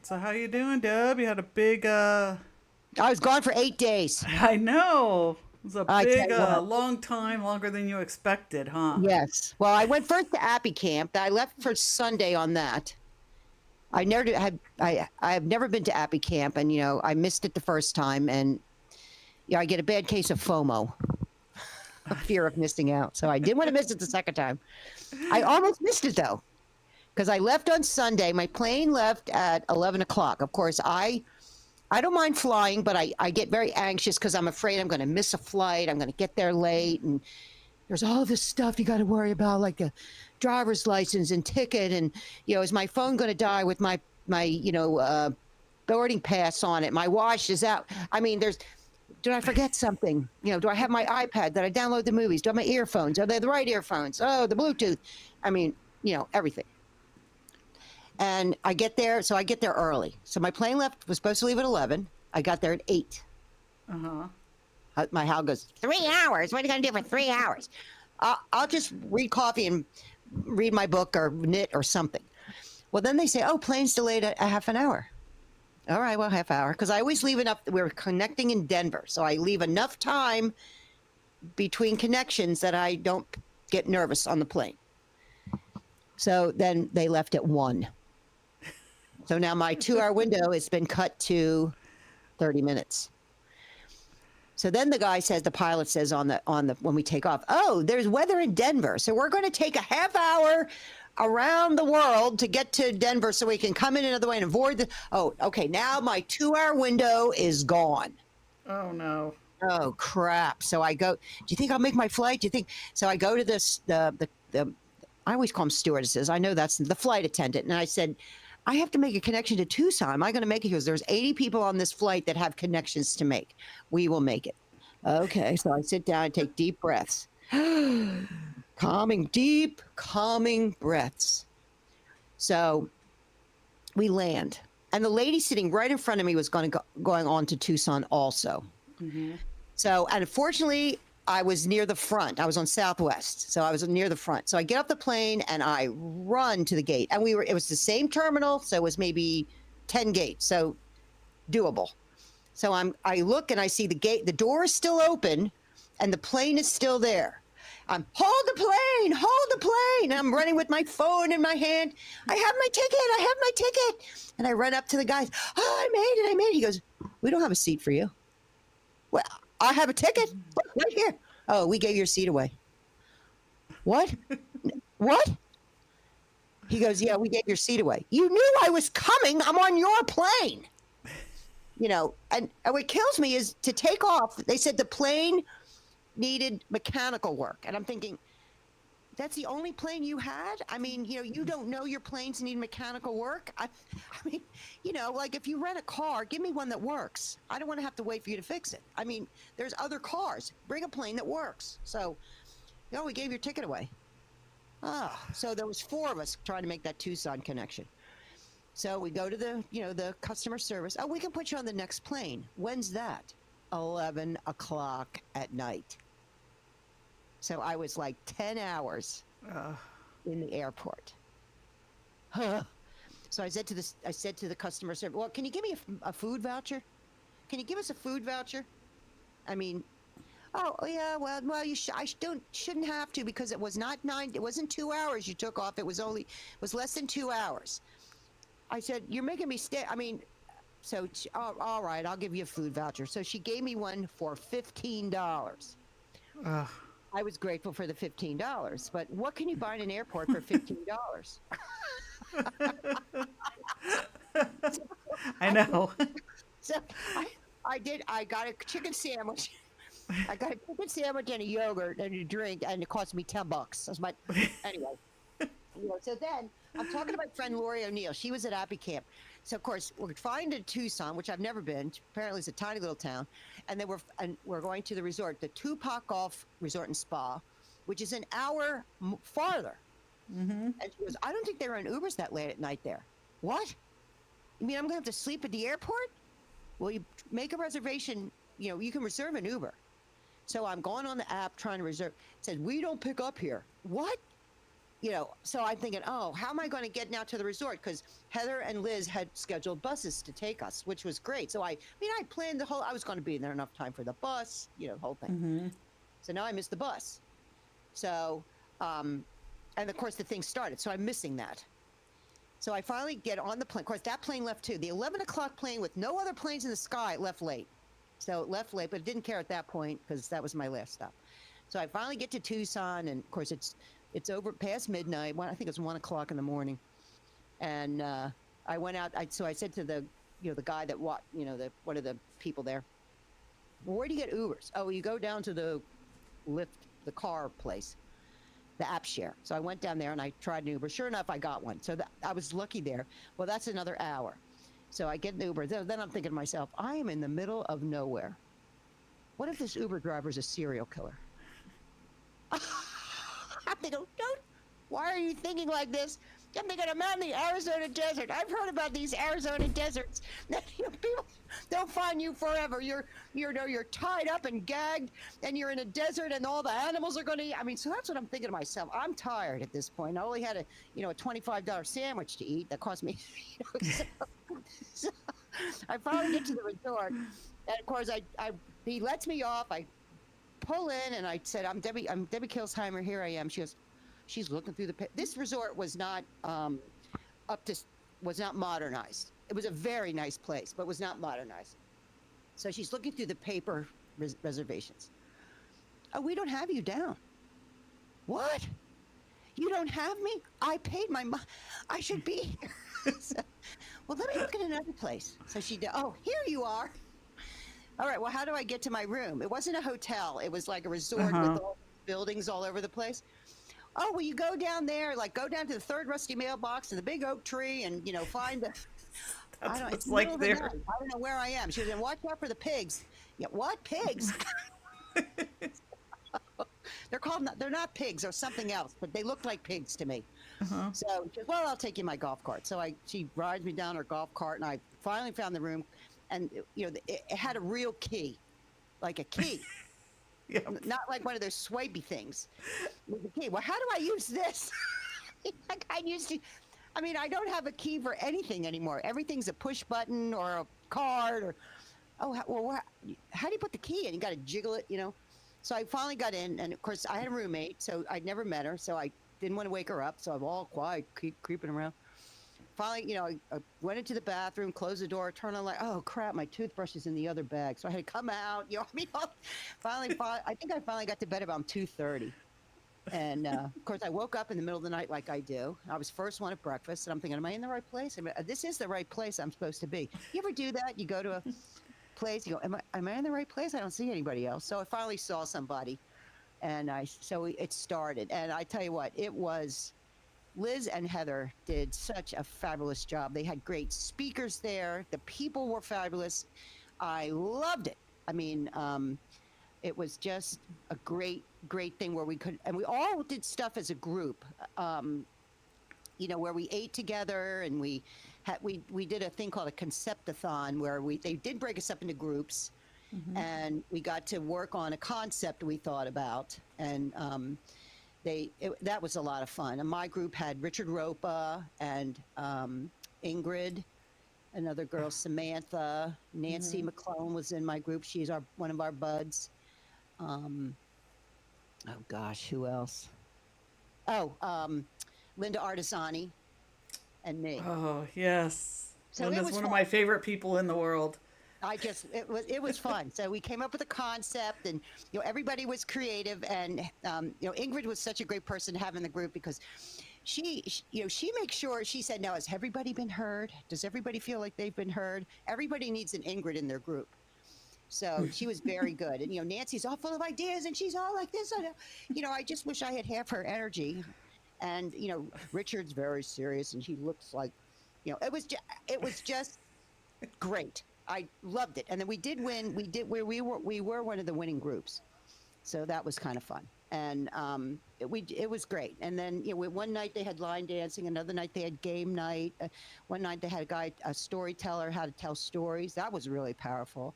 right. So how you doing, Deb? You had a big I was gone for 8 days. I know. It was a I tell big you what. long time, longer than you expected, huh? Yes. Well, I went first to Appy Camp. I left for Sunday on that. I never had. I have never been to Appy Camp, and I missed it the first time, and I get a bad case of FOMO, a fear of missing out. So I didn't want to miss it the second time. I almost missed it though, because I left on Sunday. My plane left at 11 o'clock. Of course, I don't mind flying, but I get very anxious because I'm afraid I'm going to miss a flight. I'm going to get there late, and there's all this stuff you got to worry about, like a driver's license and ticket, and is my phone going to die with my boarding pass on it? My watch is out. I mean, did I forget something? Do I have my iPad? Did I download the movies? Do I have my earphones? Are they the right earphones? Oh, the Bluetooth. I mean, everything. And I get there, so I get there early. So my plane was supposed to leave at 11. I got there at 8. Uh-huh. My Hal goes, 3 hours? What are you going to do for 3 hours? I'll just read coffee and read my book or knit or something. Well, then they say, oh, plane's delayed a half an hour. All right, well, half hour. Because I always leave enough. We're connecting in Denver. So I leave enough time between connections that I don't get nervous on the plane. So then they left at 1. So now my 2-hour window has been cut to 30 minutes. So then the pilot says on the when we take off, oh, there's weather in Denver. So we're going to take a half hour around the world to get to Denver so we can come in another way and avoid oh, okay. Now my 2-hour window is gone. Oh no. Oh crap. So I go, do you think I'll make my flight? Do you think? So I go to the I always call them stewardesses. I know that's the flight attendant. And I said, I have to make a connection to Tucson. Am I going to make it? Because there's 80 people on this flight that have connections to make. We will make it. Okay. So I sit down and take deep breaths. calming breaths. So we land. And the lady sitting right in front of me was going on to Tucson also. Mm-hmm. So, and unfortunately, I was near the front. I was on Southwest, so I was near the front. So I get off the plane and I run to the gate. And it was the same terminal, so it was maybe 10 gates, so doable. So I look and I see the gate, the door is still open and the plane is still there. Hold the plane. And I'm running with my phone in my hand. I have my ticket. And I run up to the guys. Oh, I made it. He goes, we don't have a seat for you. Well, I have a ticket right here. Oh, we gave your seat away. What? What? He goes, yeah, we gave your seat away. You knew I was coming. I'm on your plane. And what kills me is to take off. They said the plane needed mechanical work. And I'm thinking, that's the only plane you had? I mean, you don't know your planes need mechanical work? I mean, like if you rent a car, give me one that works. I don't want to have to wait for you to fix it. I mean, there's other cars. Bring a plane that works. So, we gave your ticket away. So there was 4 of us trying to make that Tucson connection. So we go to the customer service. Oh, we can put you on the next plane. When's that? 11 o'clock at night. So I was like 10 hours in the airport. So I said to the customer service, well, can you give me a food voucher? Can you give us a food voucher? I mean, oh yeah, well, you shouldn't have to because it was not 9. It wasn't 2 hours you took off. It was less than 2 hours. I said, you're making me stay. I mean, so all right, I'll give you a food voucher. So she gave me one for $15. I was grateful for the $15, but what can you buy in an airport for $15? I know. So I got a chicken sandwich. I got a chicken sandwich and a yogurt and a drink, and it cost me $10. That's my anyway. So then I'm talking to my friend Lori O'Neill. She was at Appy Camp. So of course we're flying to Tucson, which I've never been. Apparently it's a tiny little town, and then we're going to the resort, the Tupac Golf Resort and Spa, which is an hour farther. Mm-hmm. And she goes, I don't think they run Ubers that late at night there. What? You mean I'm gonna have to sleep at the airport? Well, you make a reservation. You can reserve an Uber. So I'm going on the app trying to reserve. It says we don't pick up here. What? so I'm thinking, oh, how am I going to get now to the resort? Because Heather and Liz had scheduled buses to take us, which was great. So I planned I was going to be there enough time for the bus, the whole thing. Mm-hmm. So now I missed the bus. So, and of course the thing started. So I'm missing that. So I finally get on the plane. Of course, that plane left too. The 11 o'clock plane with no other planes in the sky left late. So it left late, but it didn't care at that point because that was my last stop. So I finally get to Tucson, and of course it's over past midnight. I think it's 1 o'clock in the morning, and I went out. So I said to the guy that one of the people there, well, where do you get Ubers? Oh, you go down to the car place, the app share. So I went down there and I tried an Uber. Sure enough, I got one. So I was lucky there. Well, that's another hour. So I get an Uber. Then I'm thinking to myself, I am in the middle of nowhere. What if this Uber driver is a serial killer? I'm thinking, why are you thinking like this? I'm thinking, I'm out in the Arizona desert. I've heard about these Arizona deserts. People don't find you forever. You're tied up and gagged, and you're in a desert, and all the animals are going to eat. I mean, so that's what I'm thinking to myself. I'm tired at this point. I only had a $25 sandwich to eat that cost me. So I finally get to the resort, and of course, he lets me off. I pull in, and I said, I'm Debbie Kilsheimer. Here I am. She goes, she's looking through this resort was not was not modernized. It was a very nice place, but was not modernized. So she's looking through the paper reservations. Oh, we don't have you down. What? You don't have me? I paid I should be here. So, well, let me look at another place. So she did. Oh, here you are. All right. Well, how do I get to my room? It wasn't a hotel. It was like a resort with all buildings all over the place. Oh, well, you go down there, go down to the third rusty mailbox and the big oak tree, and find the. That's I don't. what's like there. I don't know where I am. She was, and watch out for the pigs. Yeah, what pigs? They're not pigs or something else, but they looked like pigs to me. So she goes, well, I'll take you in my golf cart. So she rides me down her golf cart, and I finally found the room, and it had a real key, like a key. Yep. Not like one of those swipey things with the key. Well, how do I use this? I don't have a key for anything anymore. Everything's a push button or a card how do you put the key in? You got to jiggle it, So I finally got in, and of course I had a roommate, so I'd never met her, so I didn't want to wake her up, so I'm all quiet, creeping around. Finally, I went into the bathroom, closed the door, turned on oh crap, my toothbrush is in the other bag. So I had to come out, finally, I think I finally got to bed about 2:30. And of course, I woke up in the middle of the night like I do. I was first one at breakfast, and I'm thinking, am I in the right place? This is the right place I'm supposed to be. You ever do that? You go to a place, you go, am I in the right place? I don't see anybody else. So I finally saw somebody, and so it started. And I tell you what, it was. Liz and Heather did such a fabulous job. They had great speakers there. The people were fabulous. I loved it. It was just a great thing where we all did stuff as a group, where we ate together, and we did a thing called a conceptathon where they did break us up into groups, and we got to work on a concept we thought about, and that was a lot of fun. And my group had Richard Ropa and Ingrid, another girl, Samantha. Nancy McClone was in my group. She's one of our buds. Oh gosh, who else? Linda Artisani and me. Oh, yes. So Linda's one fun. of my favorite people in the world. It was fun. So we came up with a concept, and everybody was creative, and Ingrid was such a great person to have in the group because she makes sure. She said, now, has everybody been heard? Does everybody feel like they've been heard? Everybody needs an Ingrid in their group. So she was very good. And Nancy's all full of ideas, and she's all like this. I just wish I had half her energy. And Richard's very serious, and he looks like it was just great. I loved it. And then we did win. We were one of the winning groups. So that was kind of fun. And it was great. And then one night they had line dancing, another night they had game night. One night they had a storyteller, how to tell stories. That was really powerful.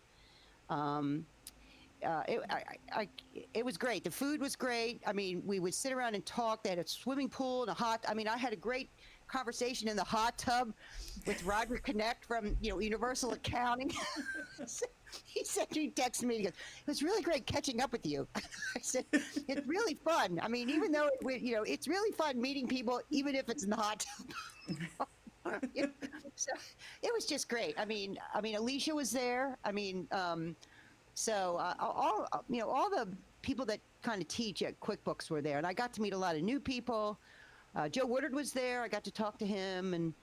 it was great. The food was great. I mean, we would sit around and talk. They had a swimming pool and a hot. I mean, I had a great conversation in the hot tub with Roger Connect from Universal Accounting. He texted me. He goes, "It was really great catching up with you." I said, "It's really fun. I mean, even though it's really fun meeting people, even if it's in the hot tub." So it was just great. I mean, Alicia was there. I mean, all the people that kind of teach at QuickBooks were there, and I got to meet a lot of new people. Joe Woodard was there. I got to talk to him, and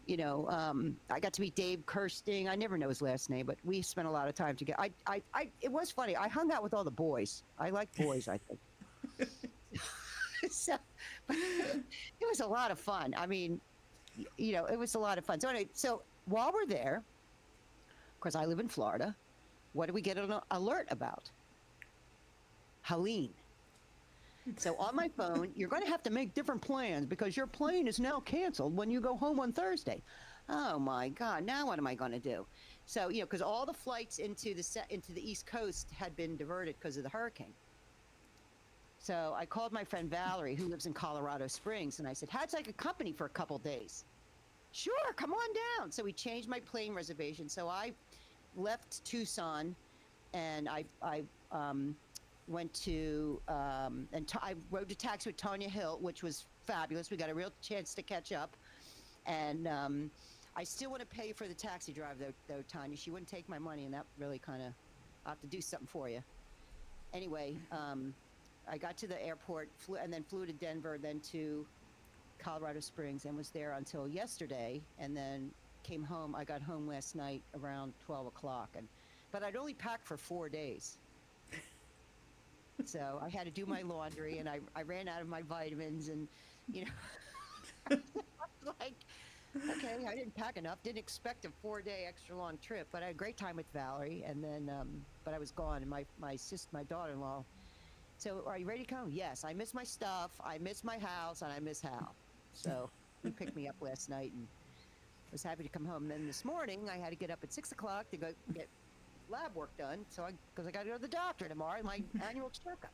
I got to meet Dave Kirsting. I never know his last name, but we spent a lot of time together. It was funny. I hung out with all the boys. I like boys, I think. So, but it was a lot of fun. I mean, it was a lot of fun. So anyway, so while we're there, of course, I live in Florida. What do we get an alert about? Helene. So on my phone, you're going to have to make different plans because your plane is now canceled when you go home on Thursday. Oh my God! Now what am I going to do? So because all the flights into the East Coast had been diverted because of the hurricane. So I called my friend Valerie, who lives in Colorado Springs, and I said, "How'd I get company for a couple days?" "Sure, come on down." So we changed my plane reservation. So I left Tucson, and I went to I rode a taxi with Tanya Hill, which was fabulous. We got a real chance to catch up, and I still want to pay for the taxi drive though, Tanya. She wouldn't take my money, and that really kind of, I'll have to do something for you. Anyway, I got to the airport, flew to Denver, then to Colorado Springs, and was there until yesterday, and then came home. I got home last night around 12 o'clock, but I'd only packed for 4 days. So I had to do my laundry, and I ran out of my vitamins, and like, okay, I didn't pack enough. Didn't expect a 4-day extra long trip, but I had a great time with Valerie, and then but I was gone, and my daughter-in-law. So are you ready to come? Yes. I miss my stuff. I miss my house, and I miss Hal. So he picked me up last night, and was happy to come home. And then this morning I had to get up at 6 o'clock to go get lab work done. Because I got to go to the doctor tomorrow, my annual checkup.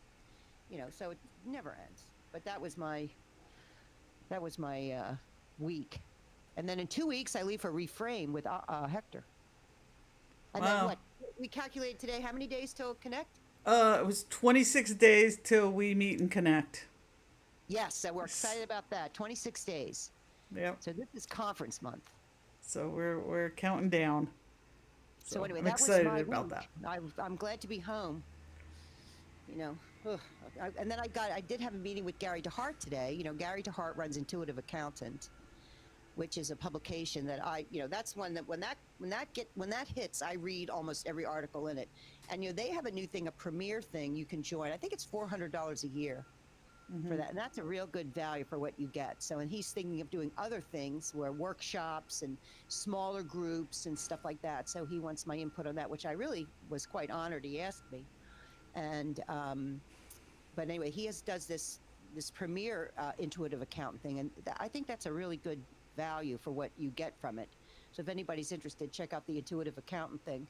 So it never ends. But that was my week. And then in 2 weeks I leave for Reframe with Hector. And Wow. then what? We calculated today how many days till Connect? It was 26 days till we meet and connect. Yes, so we're excited about that. 26 days. Yep. So this is conference month. So we're counting down. So anyway, I'm that excited was my about week. that. I'm glad to be home. And then I did have a meeting with Gary DeHart today. Gary DeHart runs Intuitive Accountant, which is a publication that that's one that when that hits, I read almost every article in it. And they have a new thing, a premier thing you can join. I think it's $400 a year for that, and that's a real good value for what you get. So, and he's thinking of doing other things, where workshops and smaller groups and stuff like that. So he wants my input on that, which I really was quite honored he asked me. And but anyway, he does this premier intuitive accountant thing, and I think that's a really good value for what you get from it. So if anybody's interested, check out the intuitive accountant thing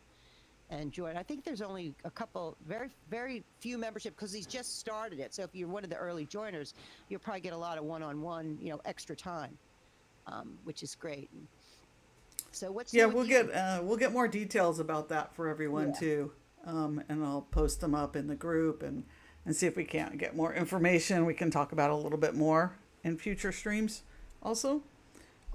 and join. I think there's only a couple, very, very few membership, because he's just started it. So if you're one of the early joiners, you'll probably get a lot of one-on-one, extra time, which is great. So what's Yeah, we'll get more details about that for everyone too, and I'll post them up in the group and see if we can't get more information. We can talk about it a little bit more in future streams. Also,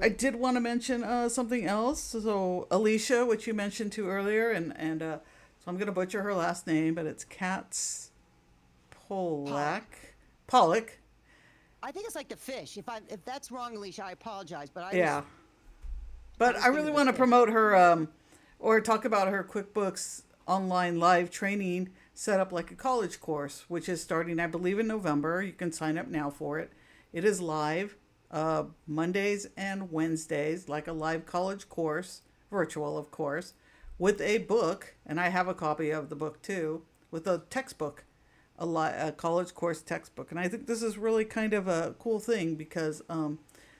I did want to mention something else. So Alicia, which you mentioned to earlier, and so I'm going to butcher her last name, but it's Katz Polak. I think it's like the fish. If that's wrong, Alicia, I apologize. But But I really want to promote her, or talk about her QuickBooks online live training set up like a college course, which is starting, I believe, in November. You can sign up now for it. It is live. Mondays and Wednesdays, like a live college course, virtual of course, with a book, and I have a copy of the book too, with a textbook, a college course textbook. And I think this is really kind of a cool thing, because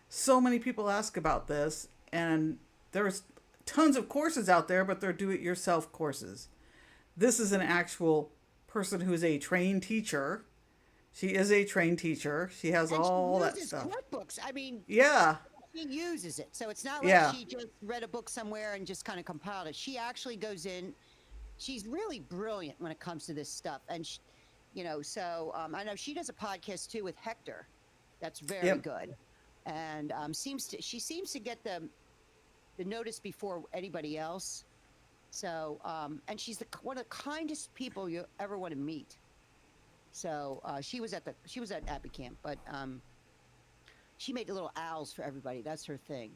so many people ask about this, and there's tons of courses out there, but they're do-it-yourself courses. this is an actual person who is a trained teacher. She is a trained teacher. She has And all she that uses stuff. QuickBooks. I mean, Yeah. she uses it. So it's not like Yeah. she just read a book somewhere and just kind of compiled it. She actually goes in. She's really brilliant when it comes to this stuff. And, so I know she does a podcast too with Hector. That's very Yep. good. And she seems to get the notice before anybody else. So, and she's one of the kindest people you ever want to meet. So she was at Abbey Camp, but she made the little owls for everybody. That's her thing,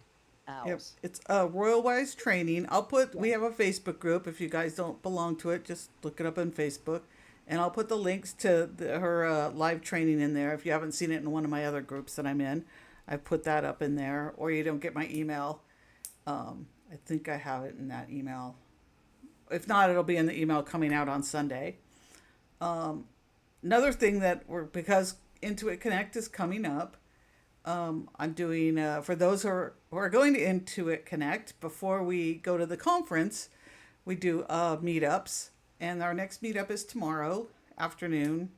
Yep. owls. It's Royal Wise Training. We Yeah. have a Facebook group. If you guys don't belong to it, just look it up on Facebook. And I'll put the links to her live training in there. If you haven't seen it in one of my other groups that I'm in, I put that up in there. Or you don't get my email. I think I have it in that email. If not, it'll be in the email coming out on Sunday. Another thing because Intuit Connect is coming up, I'm doing, for those who are going to Intuit Connect, before we go to the conference, we do meetups. And our next meetup is tomorrow afternoon.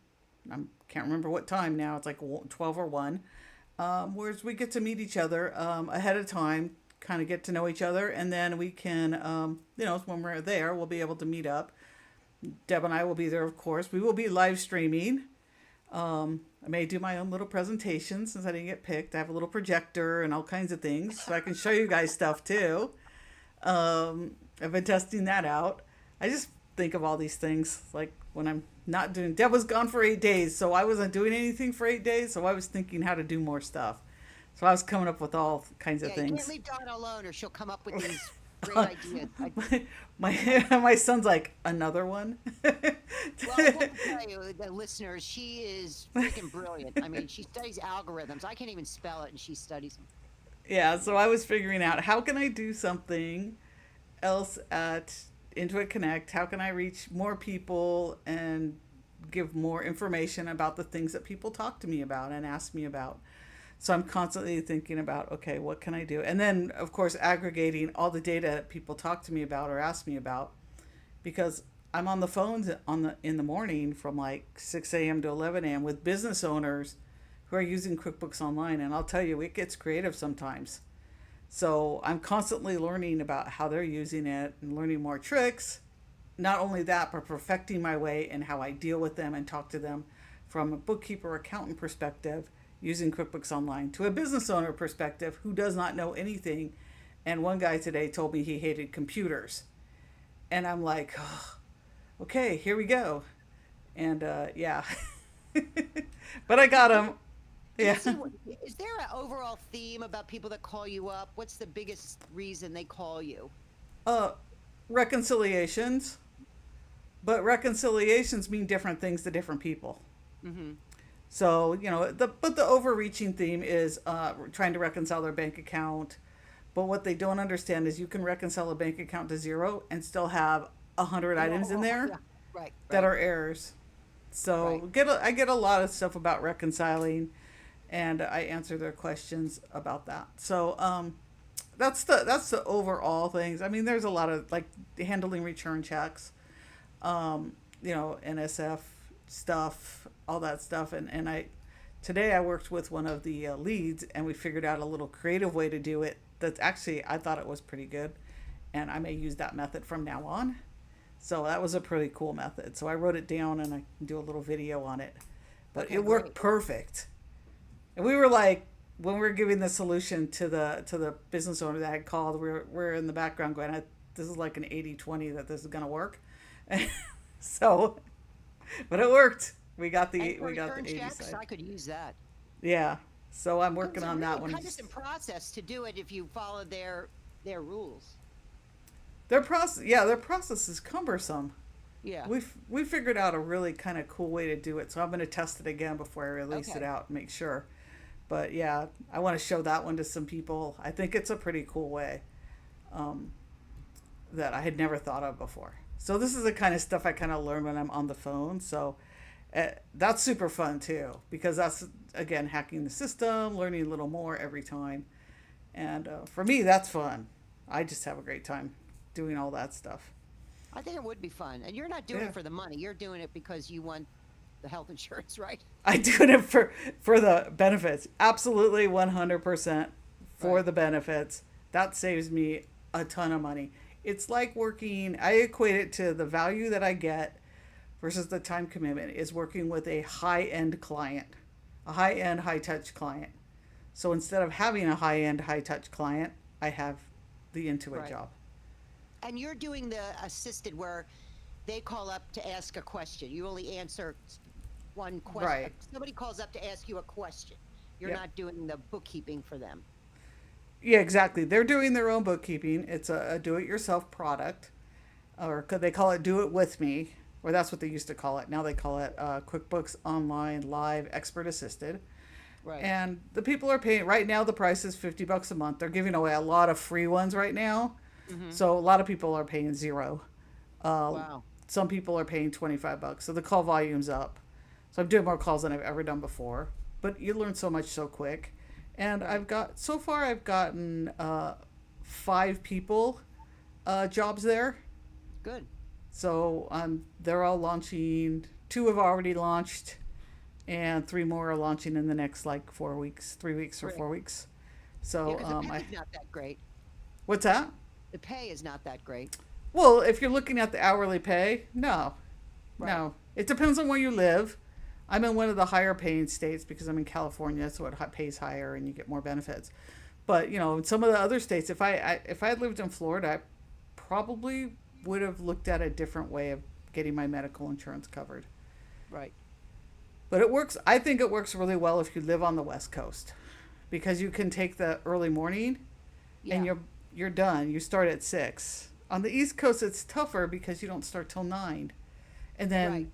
I can't remember what time now. It's like 12 or 1. Whereas we get to meet each other ahead of time, kind of get to know each other. And then we can, when we're there, we'll be able to meet up. Deb and I will be there, of course. We will be live streaming. I may do my own little presentation since I didn't get picked. I have a little projector and all kinds of things, so I can show you guys stuff too. I've been testing that out. I just think of all these things like when I'm not doing. Deb was gone for 8 days, so I wasn't doing anything for 8 days. So I was thinking how to do more stuff. So I was coming up with all kinds of You things. can't leave Dawn alone, or she'll come up with these great ideas. my son's like, another one. Well, I will tell you, the listeners, she is freaking brilliant. I mean, she studies algorithms. I can't even spell it, and she studies them. Yeah, so I was figuring out how can I do something else at Intuit Connect? How can I reach more people and give more information about the things that people talk to me about and ask me about? So I'm constantly thinking about, okay, what can I do? And then, of course, aggregating all the data that people talk to me about or ask me about, because I'm on the phones in the morning from like 6 a.m. to 11 a.m. with business owners who are using QuickBooks Online. And I'll tell you, it gets creative sometimes. So I'm constantly learning about how they're using it and learning more tricks. Not only that, but perfecting my way in how I deal with them and talk to them from a bookkeeper accountant perspective using QuickBooks Online to a business owner perspective who does not know anything. And one guy today told me he hated computers. And I'm like, oh, okay, here we go. And yeah. But I got him. Yeah. Is there an overall theme about people that call you up? What's the biggest reason they call you? Reconciliations. But reconciliations mean different things to different people. Mm-hmm. So, but the overreaching theme is trying to reconcile their bank account. But what they don't understand is you can reconcile a bank account to zero and still have 100 items in there Right. that are errors. So I get a lot of stuff about reconciling, and I answer their questions about that. So that's the overall things. I mean, there's a lot of like handling return checks, NSF stuff, all that stuff. And today I worked with one of the leads, and we figured out a little creative way to do it. That's actually, I thought it was pretty good, and I may use that method from now on. So that was a pretty cool method. So I wrote it down and I can do a little video on it, but Okay, it worked great. perfect. And we were like, when we were giving the solution to the business owner that had called, we're in the background going, this is like an 80-20 that this is going to work. So, but it worked. We got the And for 80 return checks, side. I could use that. Yeah. So I'm working It's a on that really one. cumbersome process to do it if you follow their rules. Their process is cumbersome. Yeah. We figured out a really kind of cool way to do it. So I'm going to test it again before I release it Okay. out and make sure. But yeah, I want to show that one to some people. I think it's a pretty cool way that I had never thought of before. So this is the kind of stuff I kind of learn when I'm on the phone. So that's super fun too, because that's, again, hacking the system, learning a little more every time. And for me, that's fun. I just have a great time doing all that stuff. I think it would be fun. And you're not doing it for the money. You're doing it because you want the health insurance, right? I do it for the benefits. Absolutely 100% for Right. the benefits. That saves me a ton of money. It's like working, I equate it to the value that I get versus the time commitment is working with a high-end client, a high-end, high-touch client. So instead of having a high-end, high-touch client, I have the Intuit Right. job. And you're doing the assisted where they call up to ask a question. You only answer one question. Right. Somebody calls up to ask you a question. You're Yep. not doing the bookkeeping for them. Yeah, exactly. They're doing their own bookkeeping. It's a do-it-yourself product, or could they call it "Do It With Me," or that's what they used to call it. Now they call it QuickBooks Online Live Expert Assisted. Right. And the people are paying right now. The price is $50 a month. They're giving away a lot of free ones right now, Mm-hmm. so a lot of people are paying zero. Uh, Wow. some people are paying $25, so the call volume's up. So I'm doing more calls than I've ever done before. But you learn so much so quick. And Right. I've gotten 5 people jobs there. Good. So they're all launching. 2 have already launched, and 3 more are launching in the next like 4 weeks, 3 weeks or Great. 4 weeks. Yeah, So because the pay's not that great. what's that? The pay is not that great. Well, if you're looking at the hourly pay, no, Right. no. It depends on where you live. I'm in one of the higher paying states because I'm in California, so it pays higher and you get more benefits. But in some of the other states, if I had lived in Florida, I probably would have looked at a different way of getting my medical insurance covered. Right. But it works. I think it works really well if you live on the West Coast, because you can take the early morning Yeah. and you're done. You start at 6. On the East Coast, it's tougher because you don't start till 9, and then Right.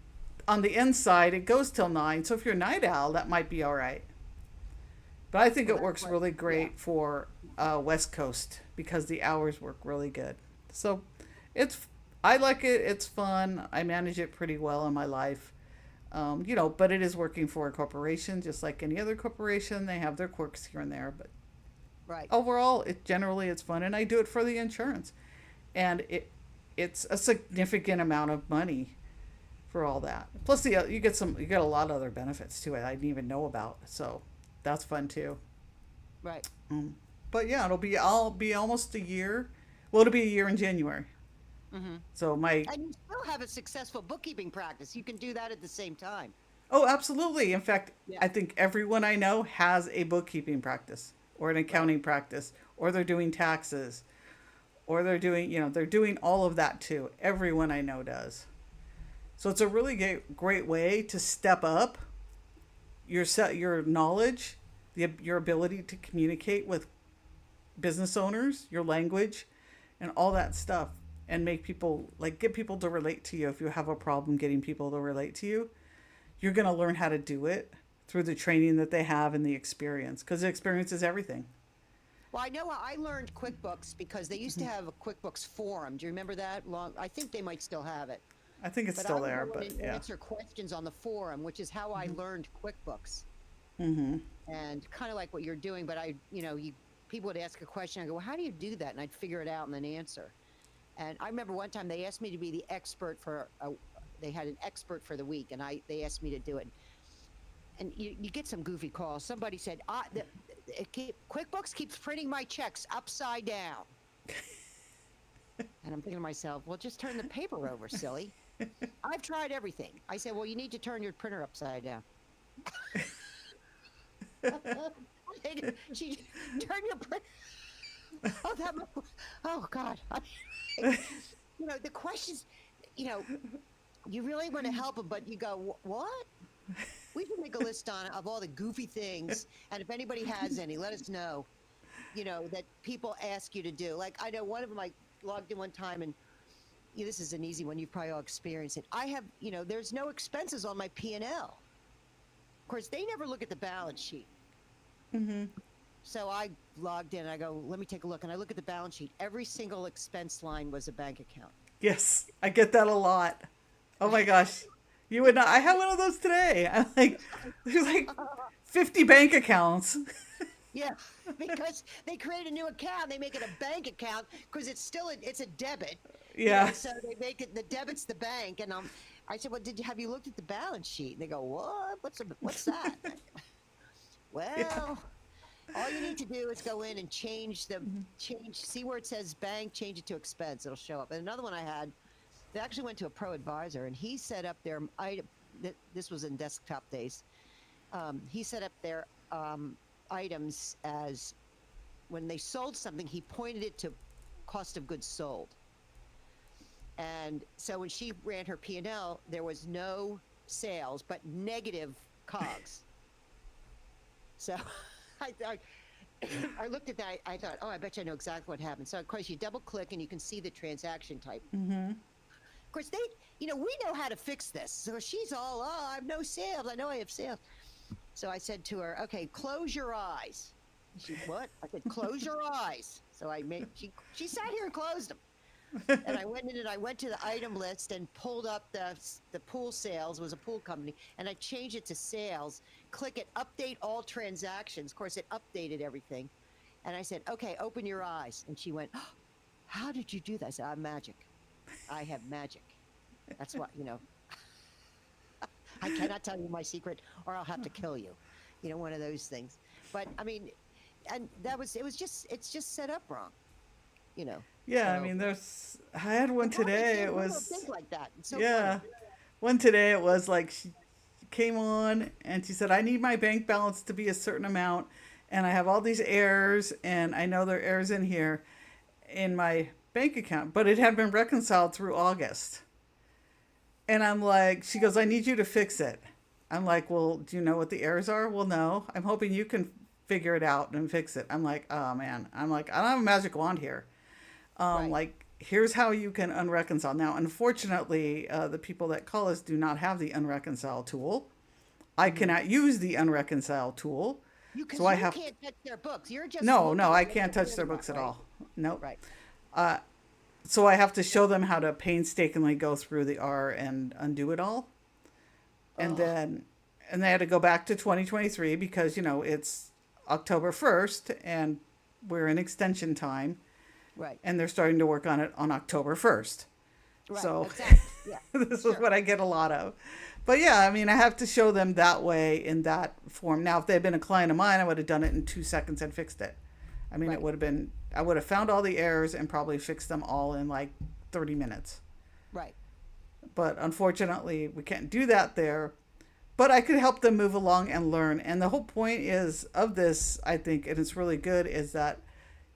on the inside it goes till 9. So if you're a night owl, that might be all right. But I think Well, it that's works what. really Yeah. great for West Coast because the hours work really good. So it's I like it. It's fun. I manage it pretty well in my life. But it is working for a corporation, just like any other corporation. They have their quirks here and there, but Right. overall, it's fun, and I do it for the insurance, and it's a significant amount of money for all that. Plus, you get a lot of other benefits to it I didn't even know about, so that's fun too. Right. But yeah, I'll be almost a year. Well, it'll be a year in January. Mm-hmm. So my And you still have a successful bookkeeping practice. You can do that at the same time. Oh, absolutely. In fact, Yeah. I think everyone I know has a bookkeeping practice or an Right. accounting practice, or they're doing taxes, or they're doing all of that too. Everyone I know does. So it's a really great way to step up your knowledge, your ability to communicate with business owners, your language, and all that stuff, and make people get people to relate to you. If you have a problem getting people to relate to you, you're going to learn how to do it through the training that they have and the experience, because the experience is everything. Well, I know I learned QuickBooks because they used to have a QuickBooks forum. Do you remember that? I think they might still have it. I think it's But still I would there, go but in and yeah. answer questions on the forum, which is how I learned QuickBooks. Mm-hmm. And kind of like what you're doing, but people would ask a question. I go, well, how do you do that? And I'd figure it out and then answer. And I remember one time they asked me to be the expert they had an expert for the week, and they asked me to do it. And you get some goofy calls. Somebody said, QuickBooks keeps printing my checks upside down. And I'm thinking to myself, well, just turn the paper over, silly. I've tried everything. I said, well, you need to turn your printer upside down. She turn your print. Oh, oh God. The questions, you really want to help them, but you go, what? We should make a list of all the goofy things, and if anybody has any, let us know. That people ask you to do. Like I know one of them, I logged in one time, and this is an easy one. You've probably all experienced it. I have, there's no expenses on my P&L. Of course, they never look at the balance sheet. Mm-hmm. So I logged in. I go, let me take a look, and I look at the balance sheet. Every single expense line was a bank account. Yes, I get that a lot. Oh my gosh. You would not. I have one of those today. I'm like, there's like 50 bank accounts. Yeah, because they create a new account. They make it a bank account because it's a debit. Yeah. So they make it the debit's the bank, and I said, well, have you looked at the balance sheet? And they go, what? What's that? Yeah. Well, all you need to do is go in and see where it says bank, change it to expense. It'll show up. And another one I had, they actually went to a pro advisor, and he set up their item. This was in desktop days. He set up their items as when they sold something, he pointed it to cost of goods sold. And so when she ran her P&L, there was no sales, but negative COGS. So I looked at that. I thought, oh, I bet you I know exactly what happened. So of course you double click and you can see the transaction type. Mm-hmm. Of course, we know how to fix this. So she's all, oh, I have no sales. I know I have sales. So I said to her, okay, close your eyes. She, what? I said, close your eyes. So she sat here and closed them. And I went in and I went to the item list and pulled up the pool sales. It was a pool company. And I changed it to sales. Click it, update all transactions. Of course, it updated everything. And I said, okay, open your eyes. And she went, oh, how did you do that? I said, I'm magic. I have magic. That's what, I cannot tell you my secret or I'll have to kill you. One of those things. But I mean, and it's just set up wrong, Yeah, I So mean, I had one today. It little was, things like that. It's so yeah, funny. one today. It was like she came on and she said, I need my bank balance to be a certain amount. And I have all these errors, and I know there are errors in here in my bank account, but it had been reconciled through August. And I'm like, she goes, I need you to fix it. I'm like, well, do you know what the errors are? Well, no. I'm hoping you can figure it out and fix it. I'm like, oh man. I'm like, I don't have a magic wand here. Right. Like, here's how you can unreconcile. Now, unfortunately, the people that call us do not have the unreconcile tool. I Hmm. cannot use the unreconcile tool. So Because I you have, can't touch their books. You're just no, looking no, at I what can't they're touch their doing, books at right? all. Nope. Right. Uh, so I have to show them how to painstakingly go through the R and undo it all. And Oh, then, and they had to go back to 2023 because, it's October 1st and we're in extension time right. and they're starting to work on it on October 1st. Right. So Exactly. Yeah. this is Sure. what I get a lot of. But yeah, I mean, I have to show them that way in that form. Now, if they had been a client of mine, I would have done it in 2 seconds and fixed it. I mean, it Right. would have been, I would have found all the errors and probably fixed them all in like 30 minutes. Right. But unfortunately, we can't do that there. But I could help them move along and learn. And the whole point is of this, I think, and it's really good, is that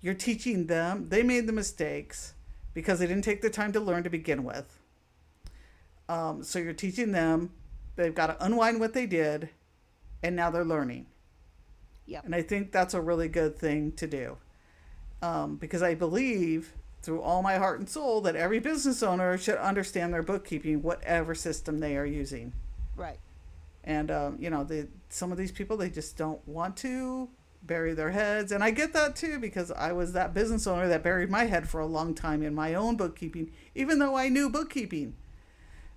you're teaching them. They made the mistakes because they didn't take the time to learn to begin with. So you're teaching them. They've got to unwind what they did, and now they're learning. Yep. And I think that's a really good thing to do. Because I believe through all my heart and soul that every business owner should understand their bookkeeping, whatever system they are using. Right. And some of these people, they just don't want to bury their heads, and I get that too because I was that business owner that buried my head for a long time in my own bookkeeping, even though I knew bookkeeping.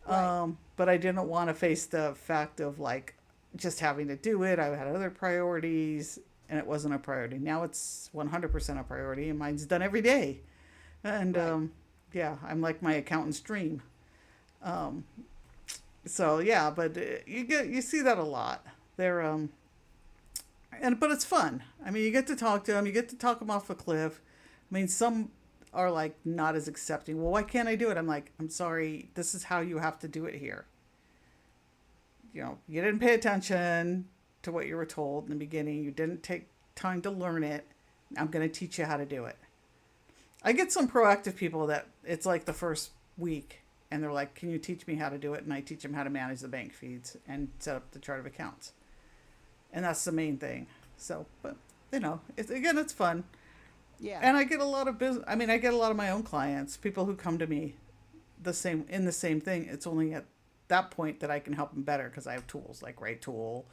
Right. But I didn't want to face the fact of like just having to do it. I had other priorities, and it wasn't a priority. Now it's 100% a priority, and mine's done every day. And Right. yeah, I'm like my accountant's dream. Um, so yeah, but you see that a lot. They're but it's fun. I mean, you get to talk to them. You get to talk them off a cliff. I mean, some are like not as accepting. Well, why can't I do it? I'm like, I'm sorry. This is how you have to do it here. You didn't pay attention to what you were told in the beginning. You didn't take time to learn it. I'm going to teach you how to do it. I get some proactive people that it's like the first week and they're like, can you teach me how to do it? And I teach them how to manage the bank feeds and set up the chart of accounts. And that's the main thing. So, but it's fun. Yeah. And I get a lot of business. I mean, I get a lot of my own clients, people who come to me the same thing. It's only at that point that I can help them better because I have tools like Right Tool,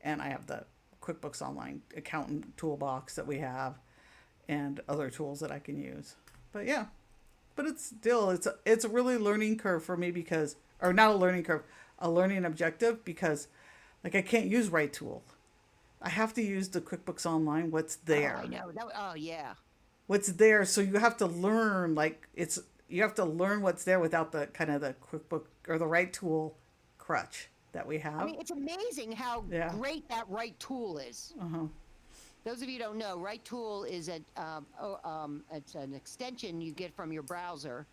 and I have the QuickBooks Online accountant toolbox that we have, and other tools that I can use. But yeah, but it's a really learning curve for me because, or not a learning curve, a learning objective because, like, I can't use Right Tool. I have to use the QuickBooks Online. What's Oh, there? I know. Oh, yeah. What's there? So you have to learn. Like you have to learn what's there without the kind of the QuickBook or the right tool crutch that we I have. mean, it's amazing how Yeah. great that right tool is. Uh-huh. Those of you who don't know, right tool is it's an extension you get from your browser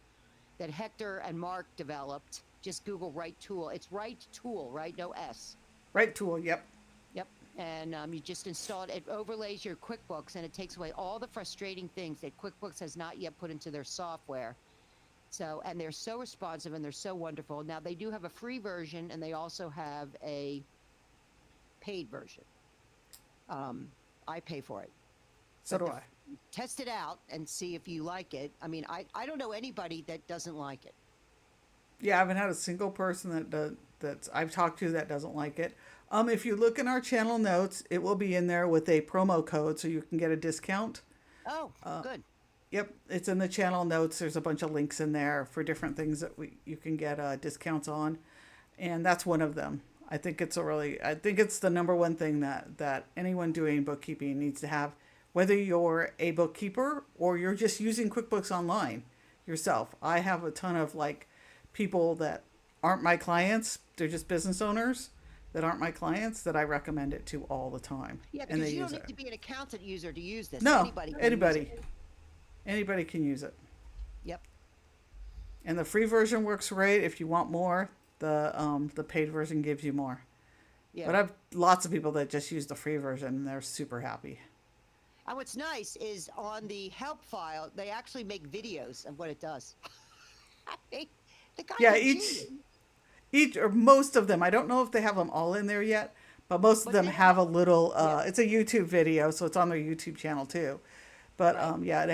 that Hector and Mark developed. Just Google right tool. It's right tool, right? No S. Right tool, yep. Yep. And you just install it. It overlays your QuickBooks, and it takes away all the frustrating things that QuickBooks has not yet put into their software. So, and they're so responsive and they're so wonderful. Now, they do have a free version, and they also have a paid version. I pay for it. So do I. Test it out and see if you like it. I mean, I don't know anybody that doesn't like it. Yeah, I haven't had a single person that I've talked to that doesn't like it. If you look in our channel notes, it will be in there with a promo code so you can get a discount. Oh, good. Yep, it's in the channel notes. There's a bunch of links in there for different things that you can get discounts on, and that's one of them. I think it's the number one thing that anyone doing bookkeeping needs to have, whether you're a bookkeeper or you're just using QuickBooks Online yourself. I have a ton of people that aren't my clients. They're just business owners that aren't my clients that I recommend it to all the time. Yeah, and because they you don't use need to be an accountant user to use this. No, Anybody. Anybody can use it. Yep. And the free version works great. If you want more, the paid version gives you more. Yeah. But I have lots of people that just use the free version and they're super happy. And what's nice is on the help file, they actually make videos of what it does. The guy's Yeah, a genius. each or most of them. I don't know if they have them all in there yet, but most of them have a little. It's a YouTube video, so it's on their YouTube channel too. But Right. yeah, it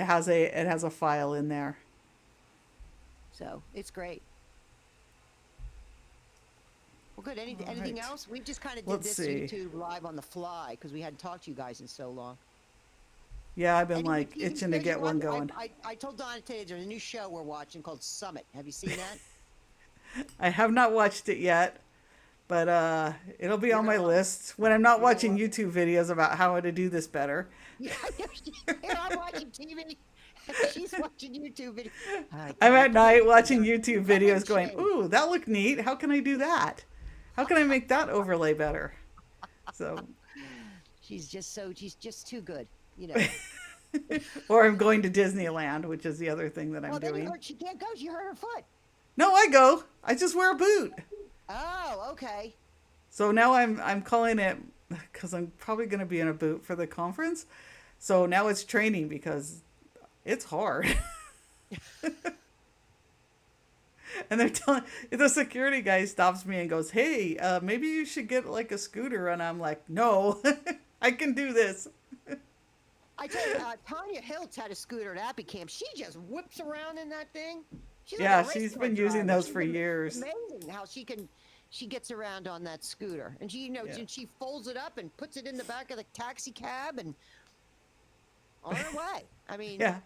has a file in there. So it's great. Well, good. Anything right. else? We just kind of did Let's this see. YouTube live on the fly because we hadn't talked to you guys in so long. Yeah, I've been Any like TV itching to shows get you one watch? going. I told Donna today there's a new show we're watching called Summit. Have you seen that? I have not watched it yet, but it'll be on my list when I'm not watching YouTube videos about how to do this better. Yeah, here I'm watching TV. She's watching YouTube videos. I'm at night watching YouTube videos going, ooh, that looked neat. How can I do that? How can I make that overlay better? So, She's just too good, you know. or I'm going to Disneyland, which is the other thing that I'm Well, then doing. she can't go. She hurt her foot. No, I go. I just wear a boot. Oh, okay. So now I'm calling it, because I'm probably going to be in a boot for the conference. So now it's training because it's hard. And they're telling, the security guy stops me and goes, hey, maybe you should get like a scooter. And I'm like, no, I can do this. I tell you, Tanya Hiltz had a scooter at Appy Camp. She just whips around in that thing. She's like Yeah, a race she's car been using driver. those for years. Amazing how she gets around on that scooter, and she Yeah. she folds it up and puts it in the back of the taxi cab and on her way. I mean, Yeah.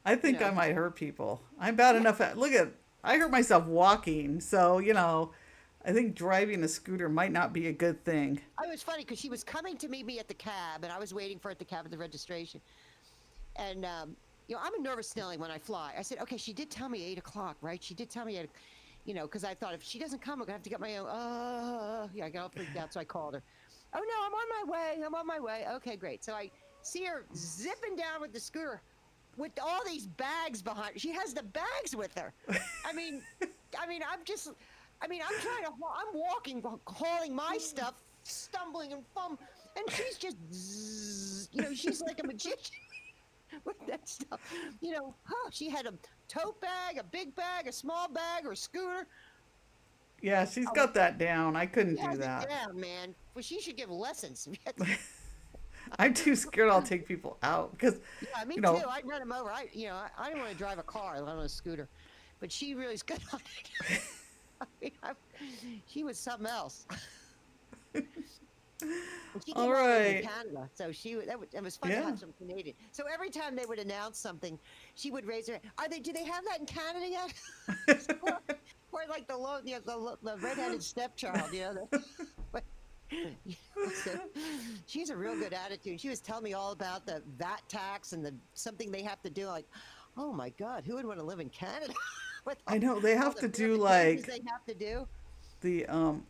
I think know. I might hurt people. I'm bad enough at, I hurt myself walking. So, I think driving a scooter might not be a good thing. it was funny because she was coming to meet me at the cab, and I was waiting for her at the cab at the registration. And I'm a nervous Nelly when I fly. I said, okay, she did tell me 8 o'clock, right? She did tell me, because I thought if she doesn't come, I'm gonna have to get my own. Yeah, I got all freaked out, so I called her. Oh no, I'm on my way. Okay, great. So I see her zipping down with the scooter, with all these bags behind her. She has the bags with her. I'm walking, hauling my stuff, stumbling and and she's just, she's like a magician with that stuff. She had a tote bag, a big bag, a small bag, or a scooter. Yeah, she's got that down. I couldn't do that. Yeah, man. Well, she should give lessons. I'm too scared I'll take people out because, Yeah, me too. I'd run them over. I didn't want to drive a car, let alone a scooter. But she really is good on it. She was something else. She All came all the way right. from Canada, so it was fun to Yeah. have some Canadian. So every time they would announce something, she would raise her hand. Do they have that in Canada yet? or like the redheaded stepchild, So, she's a real good attitude. She was telling me all about the VAT tax and something they have to do. Like, Oh my God, who would want to live in Canada with I know they all have the to do verifications like they have to do? the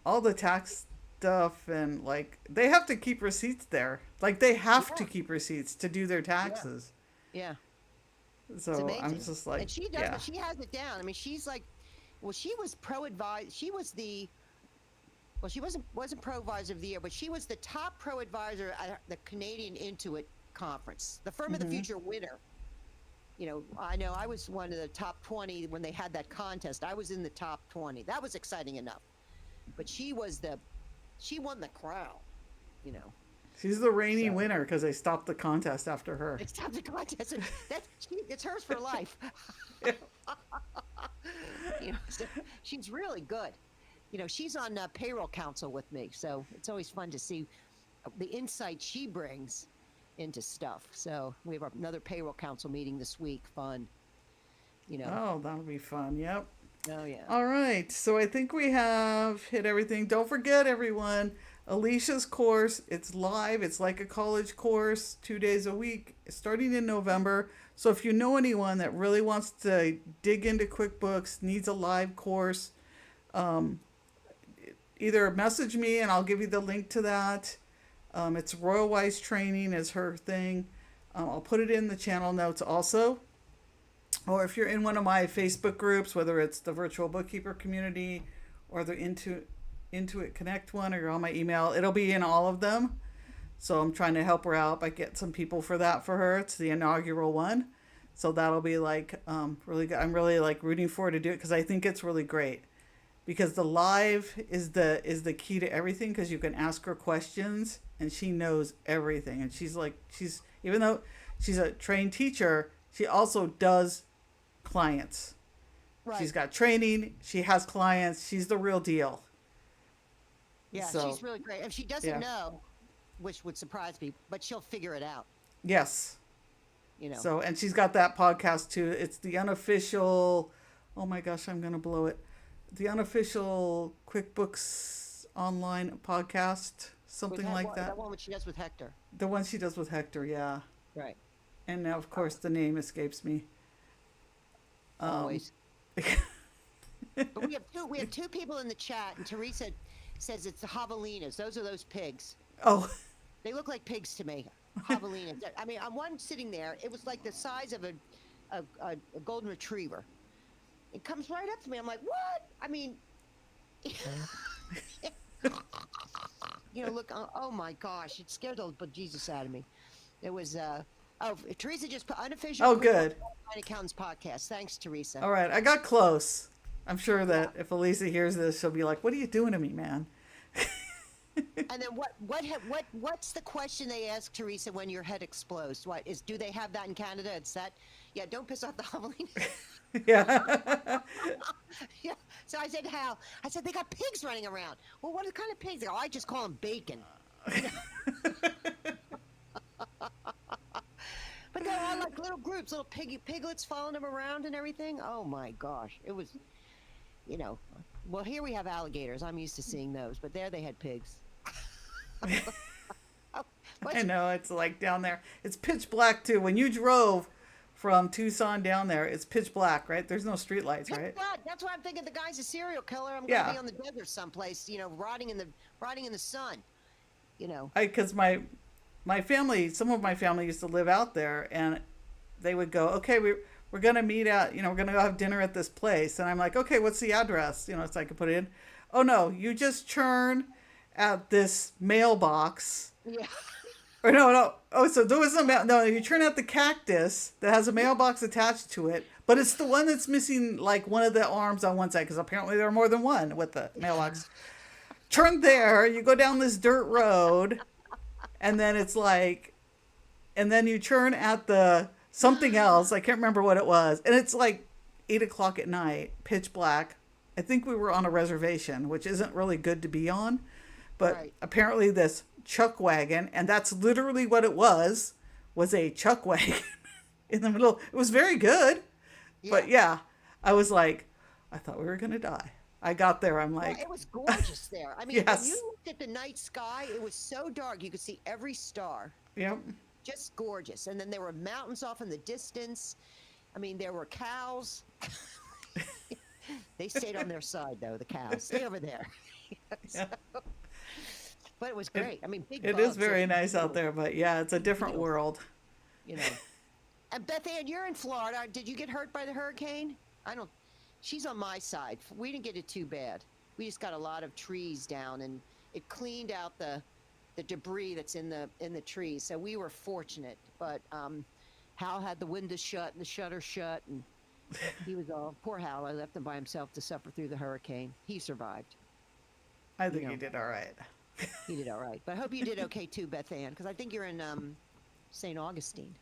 all the tax stuff, and like they have to keep receipts there. Like they have to Yeah, keep receipts to do their yeah, taxes. yeah. It's So I'm amazing. just like, And she does yeah. it. She has it down. I mean, she's like, well, she was pro advise. She was the well, she wasn't pro advisor of the year, but she was the top pro advisor at the Canadian Intuit conference, the Firm of the Hmm. Future winner. I know I was one of the top 20 when they had that contest. I was in the top 20. That was exciting enough. But she won the crown, you know. She's the reigning So winner because they stopped the contest after her. they stopped the contest, and it's hers for life. So she's really good. She's on payroll council with me, so it's always fun to see the insight she brings into stuff. So we have another payroll council meeting this week. Fun, you know. Oh, that'll be fun. Yep. Oh yeah. All right. So I think we have hit everything. Don't forget, everyone, Alicia's course. It's live. It's like a college course, 2 days a week, starting in November. So if you know anyone that really wants to dig into QuickBooks, needs a live course, um, either message me and I'll give you the link to that. It's Royal Wise Training is her thing. I'll put it in the channel notes also. Or if you're in one of my Facebook groups, whether it's the Virtual Bookkeeper Community or the Intuit Connect one, or you're on my email, it'll be in all of them. So I'm trying to help her out by get some people for that for her. It's the inaugural one. So that'll be like really good. I'm really like rooting for her to do it because I think it's really great. Because the live is the key to everything, because you can ask her questions and she knows everything. And she's even though she's a trained teacher, she also does clients. Right. She's got training, she has clients, she's the real deal. Yeah, So she's really great. If she doesn't yeah. know, which would surprise me, but she'll figure it out. Yes. You know. So, and she's got that podcast too. It's the unofficial, oh my gosh, I'm going to blow it. The unofficial QuickBooks online podcast, something like that. That one which she does with Hector. The one she does with Hector, yeah. Right. And now, of course, the name escapes me. Always. But we have two people in the chat, and Teresa says it's the javelinas. Those are those pigs. Oh, They look like pigs to me. Javelinas. I mean, I'm one sitting there. It was like the size of a golden retriever. It comes right up to me. I'm like, what? I mean, look. Oh my gosh, it scared the bejesus out of me. It was. Teresa just put unofficial. oh, good. Accountants podcast. Thanks, Teresa. All right, I got close. I'm sure that if Elisa hears this, she'll be like, "What are you doing to me, man?" And then what's the question they ask Teresa when your head explodes? Do they have that in Canada? It's that. Yeah, don't piss off the javelinas. Yeah. Yeah. So I said, how? I said, they got pigs running around. Well, what kind of pigs? They go, I just call them bacon. But they're all like little groups, little piglets following them around and everything. Oh my gosh. It was, well, here we have alligators. I'm used to seeing those, but there they had pigs. I know, it's like down there. It's pitch black too. When you drove from Tucson down there, it's pitch black, right? There's no street lights, right? That's why I'm thinking the guy's a serial killer. I'm Yeah. gonna be on the desert someplace, rotting in the sun. Because my family, some of my family used to live out there, and they would go, okay, we're gonna meet at, we're gonna go have dinner at this place, and I'm like, okay, what's the address? So I could put it in. Oh no, you just churn at this mailbox. Yeah. Or no. Oh, so there was no. You turn out the cactus that has a mailbox attached to it, but it's the one that's missing like one of the arms on one side, because apparently there are more than one with the mailbox. Turn there. You go down this dirt road, and then it's like, and then you turn at the something else. I can't remember what it was, and it's like 8 o'clock at night, pitch black. I think we were on a reservation, which isn't really good to be on, but Right. apparently this chuck wagon, and that's literally what it was a chuck wagon in the middle. It was very good, but yeah, I was like, I thought we were gonna die. I got there, I'm like, It was gorgeous there. I mean, Yes. when you looked at the night sky, it was so dark you could see every star. yep. Just gorgeous. And then there were mountains off in the distance. I mean, there were cows. They stayed on their side, though. The cows stay over there. So, Yeah. but it was great. I mean, big It bugs. is very nice out there, but yeah, it's a different Beetles. world. You know. And Beth Ann, you're in Florida. Did you get hurt by the hurricane? I don't. She's on my side. We didn't get it too bad. We just got a lot of trees down, and it cleaned out the debris that's in the trees. So we were fortunate. But Hal had the windows shut and the shutter shut, and he was all poor Hal. I left him by himself to suffer through the hurricane. He survived. I think know. you did all right. He did all right. But I hope you did okay too, Beth Ann, because I think you're in St. Augustine,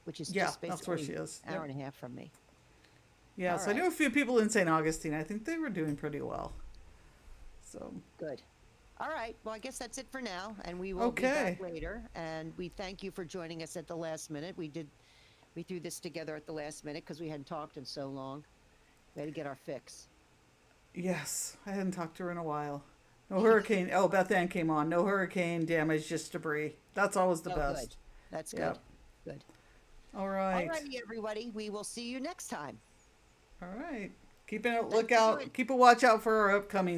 which is Yeah, just that's where basically she is. an hour Yep. and a half from me. Yes, All I knew right. a few people in St. Augustine. I think they were doing pretty well. So, Good. All right. Well, I guess that's it for now, and we will be back later. And we thank you for joining us at the last minute. We threw this together at the last minute because we hadn't talked in so long. We had to get our fix. yes, I hadn't talked to her in a while. No hurricane. Oh, Beth Ann came on. No hurricane damage, just debris. That's always the Oh, best. good. That's Yep. good. Good. All All right. righty, everybody. We will see you next time. All right. Keep a Thanks for lookout. joining. Keep a watch out for our upcoming